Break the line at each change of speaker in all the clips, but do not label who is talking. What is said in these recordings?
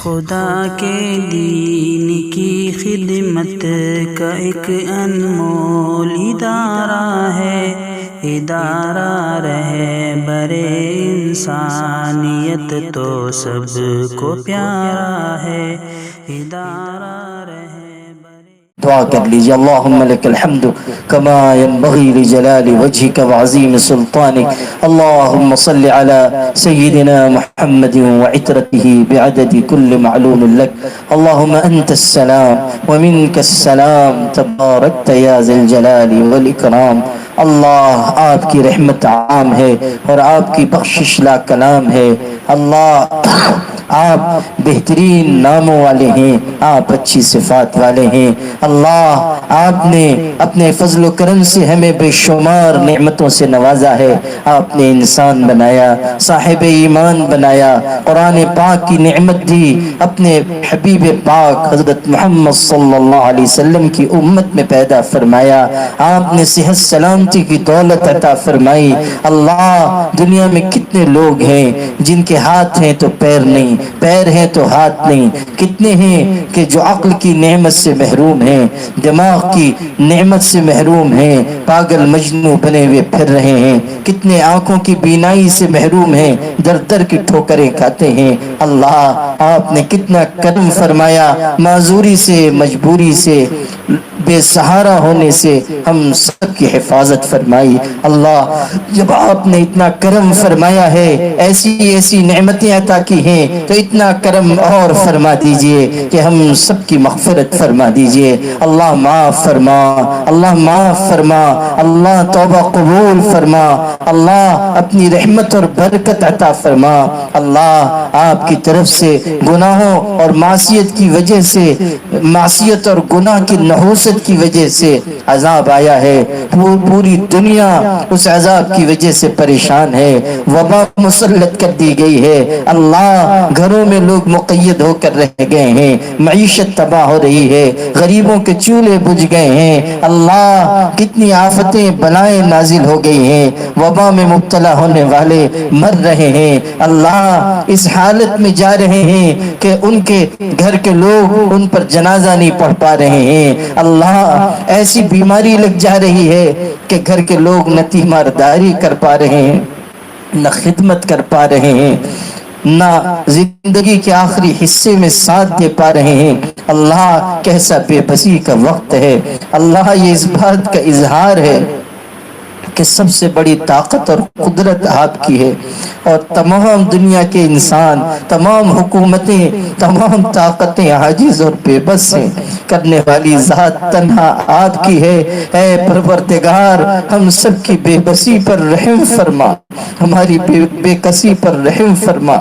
خدا کے دین کی خدمت کا ایک انمول ادارہ ہے، ادارہ رہبر انسانیت تو سب کو پیارا ہے، ادارہ
دعا کر لیجیے۔ اللہم لک الحمد کما ينبغی لجلال وجهك وعظیم سلطانك، اللہم صل علی سیدنا محمد وعطرته بعدد كل معلوم لك، اللہم انت السلام ومنك السلام تبارکت یا ذی الجلال والاکرام۔ اللہ آپ کی رحمت عام ہے اور آپ کی بخشش لا کلام ہے۔ اللہ آپ بہترین ناموں والے ہیں، آپ اچھی صفات والے ہیں۔ اللہ آپ نے اپنے فضل و کرم سے ہمیں بے شمار نعمتوں سے نوازا ہے۔ آپ نے انسان بنایا، صاحب ایمان بنایا، قرآن پاک کی نعمت دی، اپنے حبیب پاک حضرت محمد صلی اللہ علیہ وسلم کی امت میں پیدا فرمایا۔ آپ نے صحت سلامتی کی دولت عطا فرمائی۔ اللہ دنیا میں کتنے لوگ ہیں جن کے ہاتھ ہیں تو پیر نہیں، پیر ہیں تو ہاتھ نہیں، کتنے ہیں کہ جو عقل کی نعمت سے محروم ہیں، دماغ کی نعمت سے محروم ہیں، پاگل مجنوں بنے ہوئے پھر رہے ہیں، کتنے آنکھوں کی بینائی سے محروم ہیں، در در کی ٹھوکریں کھاتے ہیں۔ اللہ آپ نے کتنا کرم فرمایا، معذوری سے، مجبوری سے، بے سہارا ہونے سے ہم سب کی حفاظت فرمائی۔ اللہ جب آپ نے اتنا کرم فرمایا ہے، ایسی ایسی نعمتیں عطا کی ہیں، تو اتنا کرم اور فرما دیجئے کہ ہم سب کی مغفرت فرما دیجئے۔ اللہ معاف فرما، اللہ معاف فرما، اللہ توبہ قبول فرما، اللہ اپنی رحمت اور برکت عطا فرما۔ اللہ آپ کی طرف سے گناہوں اور معصیت کی وجہ سے، معصیت اور گناہ کی نحوست کی وجہ سے عذاب آیا ہے، پوری دنیا اس عذاب کی وجہ سے پریشان ہے، وبا مسلط کر دی گئی ہے۔ اللہ گھروں میں لوگ مقید ہو کر رہ گئے ہیں، معیشت تباہ ہو رہی ہے، غریبوں کے چولہے بجھ گئے ہیں۔ اللہ کتنی آفتیں بلائیں نازل ہو گئی ہیں، وبا میں مبتلا ہونے والے مر رہے ہیں۔ اللہ اس حالت میں جا رہے ہیں کہ ان کے گھر کے لوگ ان پر جنازہ نہیں پڑھ پا رہے ہیں۔ اللہ ایسی بیماری لگ جا رہی ہے کہ گھر کے لوگ نہ تیمارداری کر پا رہے ہیں، نہ خدمت کر پا رہے ہیں، نہ زندگی کے آخری حصے میں ساتھ دے پا رہے ہیں۔ اللہ کیسا بے بسی کا وقت ہے۔ اللہ یہ اس بات کا اظہار ہے کہ سب سے بڑی طاقت اور قدرت آپ کی ہے، اور تمام دنیا کے انسان، تمام حکومتیں، تمام طاقتیں عاجز اور بے بس ہیں۔ کرنے والی ذات تنہا آپ کی ہے۔ اے پروردگار ہم سب کی بے بسی پر رحم فرما، ہماری بے کسی پر رحم فرما۔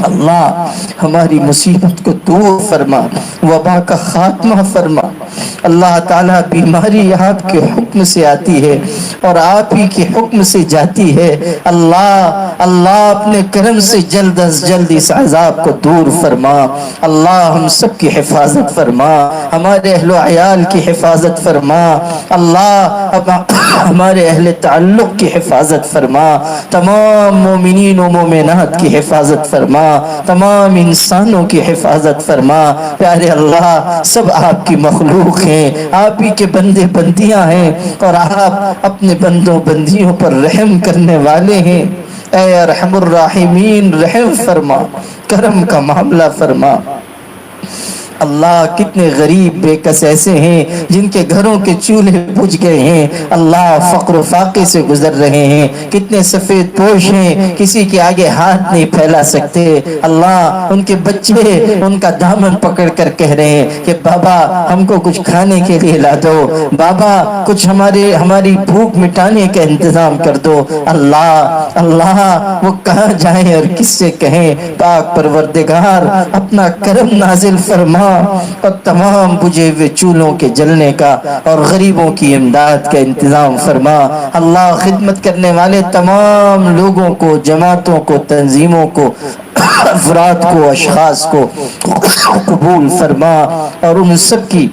اللہ ہماری مصیبت کو دور فرما، وبا کا خاتمہ فرما۔ اللہ تعالیٰ بیماری آپ کے حکم سے آتی ہے اور آپ ہی کے حکم سے جاتی ہے۔ اللہ اپنے کرم سے جلد از جلد اس عذاب کو دور فرما۔ اللہ ہم سب کی حفاظت فرما، ہمارے اہل و عیال کی حفاظت فرما۔ اللہ ہمارے اہل تعلق کی حفاظت فرما، تمام مومنین و مومنات کی حفاظت فرما، تمام انسانوں کی حفاظت فرما۔ پیارے اللہ سب آپ کی مخلوق ہیں، آپ ہی کے بندے بندیاں ہیں، اور آپ اپنے بندوں بندیوں پر رحم کرنے والے ہیں۔ اے ارحم الراحمین رحم فرما، کرم کا معاملہ فرما۔ اللہ کتنے غریب بے کس ایسے ہیں جن کے گھروں کے چولہے بجھ گئے ہیں، اللہ فقر و فاقے سے گزر رہے ہیں۔ کتنے سفید پوش ہیں، کسی کے آگے ہاتھ نہیں پھیلا سکتے۔ اللہ ان کے بچے ان کا دامن پکڑ کر کہہ رہے ہیں کہ بابا ہم کو کچھ کھانے کے لیے لا دو، بابا کچھ ہماری بھوک مٹانے کا انتظام کر دو۔ اللہ وہ کہاں جائیں اور کس سے کہیں؟ پاک پروردگار اپنا کرم نازل فرما اور تمام بجھے ہوئے چولہوں کے جلنے کا اور غریبوں کی امداد کا انتظام فرما۔ اللہ خدمت کرنے والے تمام لوگوں کو، جماعتوں کو، تنظیموں کو، افراد کو، اشخاص کو قبول فرما، اور ان سب کی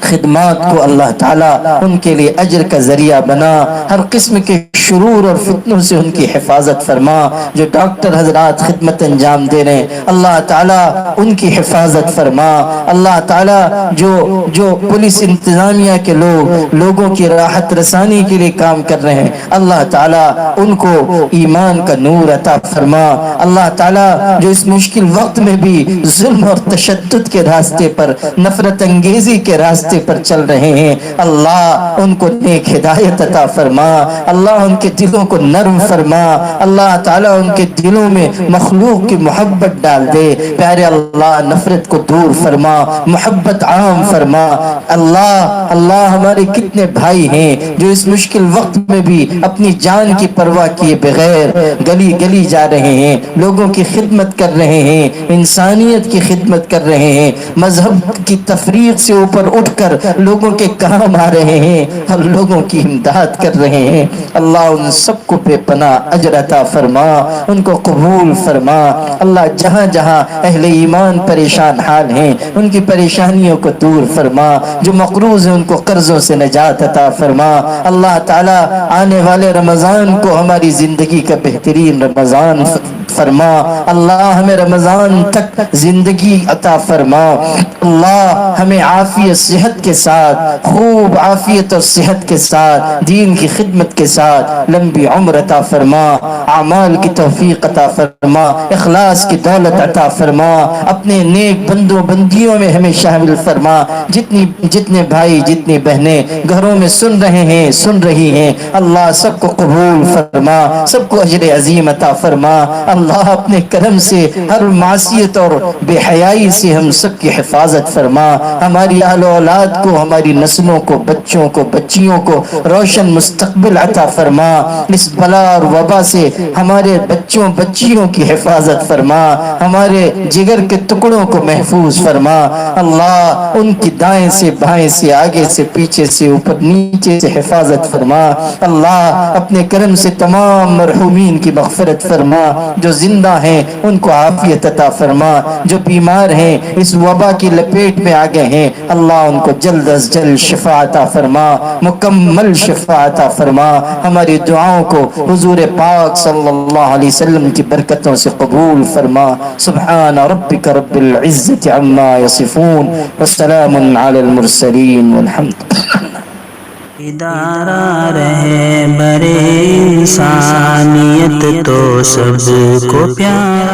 خدمات کو اللہ تعالیٰ ان کے لیے اجر کا ذریعہ بنا۔ ہر قسم کے شرور اور فتنوں سے ان کی حفاظت فرما، جو ڈاکٹر حضرات خدمت انجام دے رہے ہیں اللہ تعالیٰ ان کی حفاظت فرما، اللہ تعالیٰ جو پولیس انتظامیہ کے لوگوں کی راحت رسانی کے لیے کام کر رہے ہیں اللہ تعالیٰ ان کو ایمان کا نور عطا فرما، اللہ تعالیٰ جو اس مشکل وقت میں بھی ظلم اور تشدد کے راستے پر، نفرت انگیزی کے راستے پر چل رہے ہیں اللہ ان کو نیک ہدایت عطا فرما، اللہ ان کے دلوں کو نرم فرما، اللہ تعالیٰ ان کے دلوں میں مخلوق کی محبت ڈال دے، پیارے اللہ نفرت کو دور فرما، محبت عام فرما، اللہ ہمارے کتنے بھائی ہیں جو اس مشکل وقت میں بھی اپنی جان کی پرواہ کیے بغیر گلی گلی جا رہے ہیں، لوگوں کی خدمت کر رہے ہیں، انسانیت کی خدمت کر رہے ہیں، مذہب کی تفریق سے اوپر اٹھ کر لوگوں کے کام آ رہے ہیں اور لوگوں کی امداد کر رہے ہیں، اللہ ان سب کو بے پناہ اجر عطا فرما، ان کو قبول فرما، اللہ جہاں جہاں اہل ایمان پریشان حال ہیں ان کی پریشانیوں کو دور فرما، جو مقروض ہیں ان کو قرضوں سے نجات عطا فرما، اللہ تعالیٰ آنے والے رمضان کو ہماری زندگی کا بہترین رمضان فرما، اللہ ہمیں رمضان تک زندگی عطا فرما، اللہ ہمیں عافیت صحت کے ساتھ، خوب عافیت اور صحت کے ساتھ، دین کی خدمت کے ساتھ لمبی عمر عطا فرما، اعمال کی توفیق عطا فرما، اخلاص کی دولت عطا فرما، اپنے نیک بندوں بندیوں میں ہمیں شامل فرما، جتنے بھائی جتنی بہنیں گھروں میں سن رہے ہیں سن رہی ہیں اللہ سب کو قبول فرما، سب کو اجر عظیم عطا فرما، اللہ اپنے کرم سے ہر معصیت اور بے حیائی سے ہم سب کی حفاظت فرما، ہماری اہل و اولاد کو، ہماری نسلوں کو، بچوں کو، بچیوں کو روشن مستقبل عطا فرما، اس بلا اور وبا سے ہمارے بچوں بچیوں کی حفاظت فرما، ہمارے جگر کے ٹکڑوں کو محفوظ فرما، اللہ ان کی دائیں سے بائیں سے آگے سے پیچھے سے اوپر نیچے سے حفاظت فرما، اللہ اپنے کرم سے تمام مرحومین کی مغفرت فرما، جو زندہ ہیں ان کو عافیت عطا فرما، جو بیمار ہیں اس وبا کی لپیٹ میں آگے ہیں اللہ ان کو جلد از جلد شفا عطا فرما، مکمل شفا عطا فرما، ہماری دعاؤں کو حضور پاک صلی اللہ علیہ وسلم کی برکتوں سے قبول فرما، سبحان ربک رب العزت عما یصفون والسلام علی المرسلین والحمد
ادارہ رہے برے انسانیت تو سب کو پیار